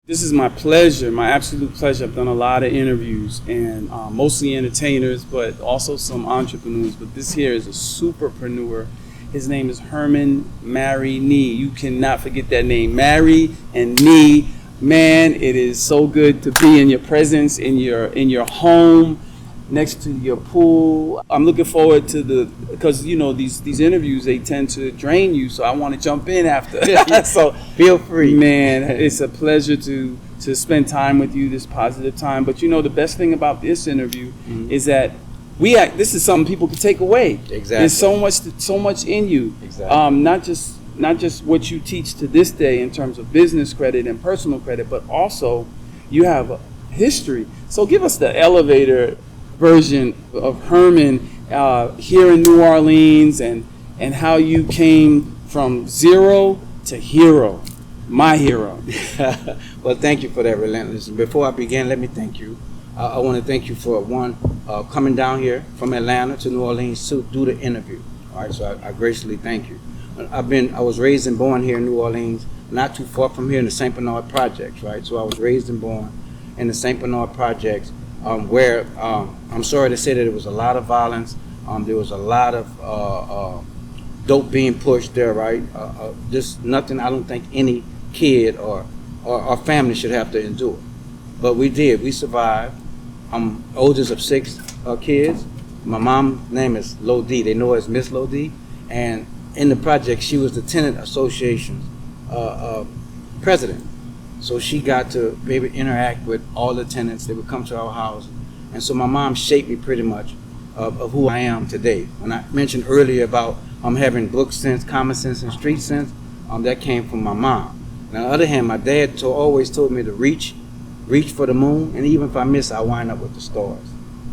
This is my pleasure, my absolute pleasure. I've done a lot of interviews, and mostly entertainers, but also some entrepreneurs. But this here is a superpreneur. His name is Herman Marigny. You cannot forget that name, Mary and Knee. Man, it is so good to be in your presence, in your home, next to your pool. I'm looking forward to because you know these interviews, they tend to drain you, so I want to jump in after. So feel free, man. It's a pleasure to spend time with you, this positive time. But you know, the best thing about this interview is that this is something people can take away. Exactly. There's so much in you. Exactly. Not just what you teach to this day in terms of business credit and personal credit, but also you have a history. So give us the elevator version of Herman here in New Orleans, and how you came from zero to hero, my hero. Well, thank you for that, Relentless. Before I begin, let me thank you. I want to thank you for coming down here from Atlanta to New Orleans to do the interview. All right, so I graciously thank you. I was raised and born here in New Orleans, not too far from here in the St. Bernard Projects, right? So I was raised and born in the St. Bernard Projects, where I'm sorry to say that there was a lot of violence. There was a lot of dope being pushed there, right? Just nothing I don't think any kid or family should have to endure. But we did. We survived. I'm oldest of 6 kids. My mom's name is Lodi. They know her as Miss Lodi. And in the project, she was the Tenant Association's president. So she got to maybe interact with all the tenants. They would come to our house. And so my mom shaped me pretty much of who I am today. When I mentioned earlier about having book sense, common sense, and street sense, that came from my mom. On the other hand, my dad always told me to reach for the moon, and even if I miss, I wind up with the stars.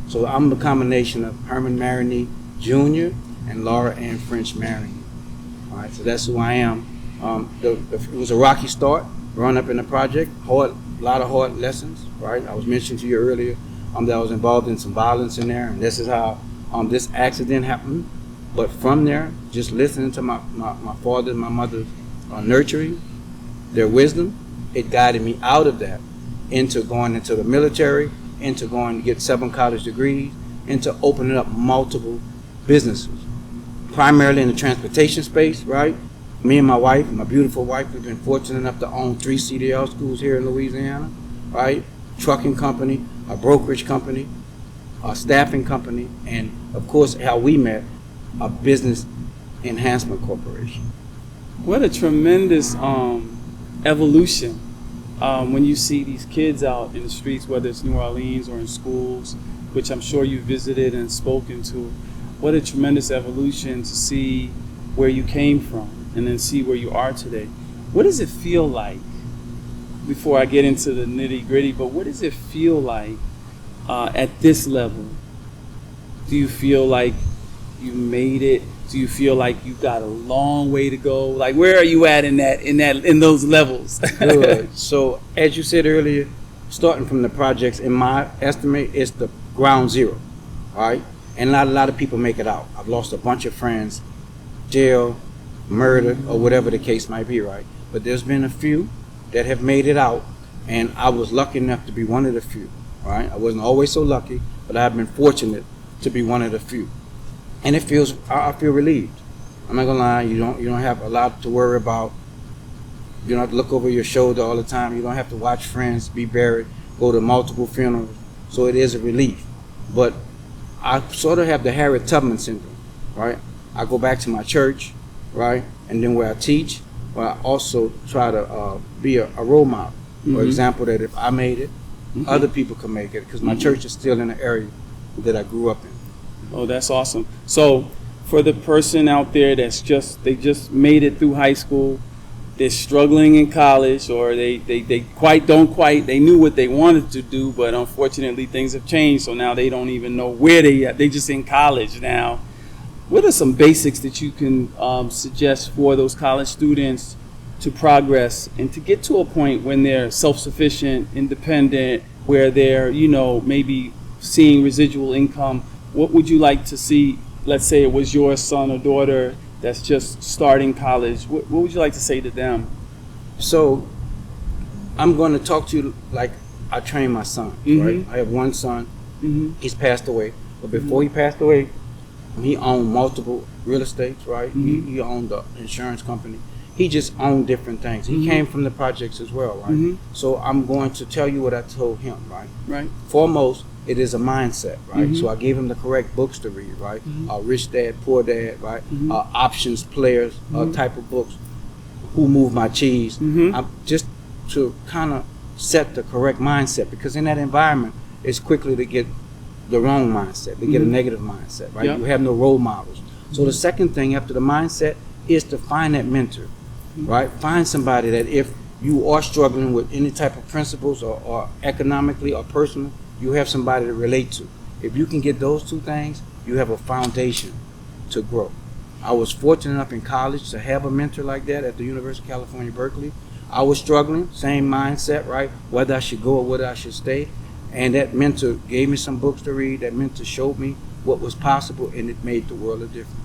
So I'm the combination of Herman Marigny Jr. and Laura Ann French Marigny. All right, so that's who I am. It was a rocky start, growing up in the project, a lot of hard lessons, right? I was mentioning to you earlier that I was involved in some violence in there, and this is how this accident happened. But from there, just listening to my father and my mother's nurturing, their wisdom, it guided me out of that into going into the military, into going to get 7 college degrees, into opening up multiple businesses, primarily in the transportation space, right? Me and my wife, my beautiful wife, we've been fortunate enough to own 3 CDL schools here in Louisiana, right? Trucking company, a brokerage company, a staffing company, and of course, how we met, a business enhancement corporation. What a tremendous evolution when you see these kids out in the streets, whether it's New Orleans or in schools, which I'm sure you visited and spoken to. What a tremendous evolution to see where you came from and then see where you are today. What does it feel like, before I get into the nitty gritty, but what does it feel like at this level? Do you feel like you made it? Do you feel like you got a long way to go? Like, where are you at in those levels? Good. So as you said earlier, starting from the projects, in my estimate, it's the ground zero, all right? And not a lot of people make it out. I've lost a bunch of friends, jail, murder, or whatever the case might be, right? But there's been a few that have made it out, and I was lucky enough to be one of the few, right? I wasn't always so lucky, but I've been fortunate to be one of the few. And I feel relieved. I'm not gonna lie, you don't have a lot to worry about. You don't have to look over your shoulder all the time. You don't have to watch friends be buried, go to multiple funerals. So it is a relief. But I sort of have the Harriet Tubman syndrome, right? I go back to my church, right? And then where I teach, where I also try to be a role model. For example, that if I made it, other people can make it, because my church is still in the area that I grew up in. Oh, that's awesome. So for the person out there they just made it through high school, they're struggling in college, or they knew what they wanted to do, but unfortunately things have changed, so now they don't even know where they're just in college now. What are some basics that you can suggest for those college students to progress and to get to a point when they're self-sufficient, independent, where they're, maybe seeing residual income? What would you like to see? Let's say it was your son or daughter that's just starting college. What would you like to say to them? So I'm going to talk to you like I train my son, right? I have one son. He's passed away. But before he passed away, he owned multiple real estates, right? He owned the insurance company. He just owned different things. He came from the projects as well, right? So I'm going to tell you what I told him, right? Right. Foremost, it is a mindset, right? So I gave him the correct books to read, right? Rich Dad, Poor Dad, right? Options, Players, type of books. Who Moved My Cheese? Just to kind of set the correct mindset, because in that environment, it's quickly to get the wrong mindset, to get a negative mindset, right? Yep. You have no role models. So the second thing after the mindset is to find that mentor, right? Find somebody that if you are struggling with any type of principles or economically or personally, you have somebody to relate to. If you can get those two things, you have a foundation to grow. I was fortunate enough in college to have a mentor like that at the University of California, Berkeley. I was struggling, same mindset, right? Whether I should go or whether I should stay. And that mentor gave me some books to read. That mentor showed me what was possible, and it made the world a difference.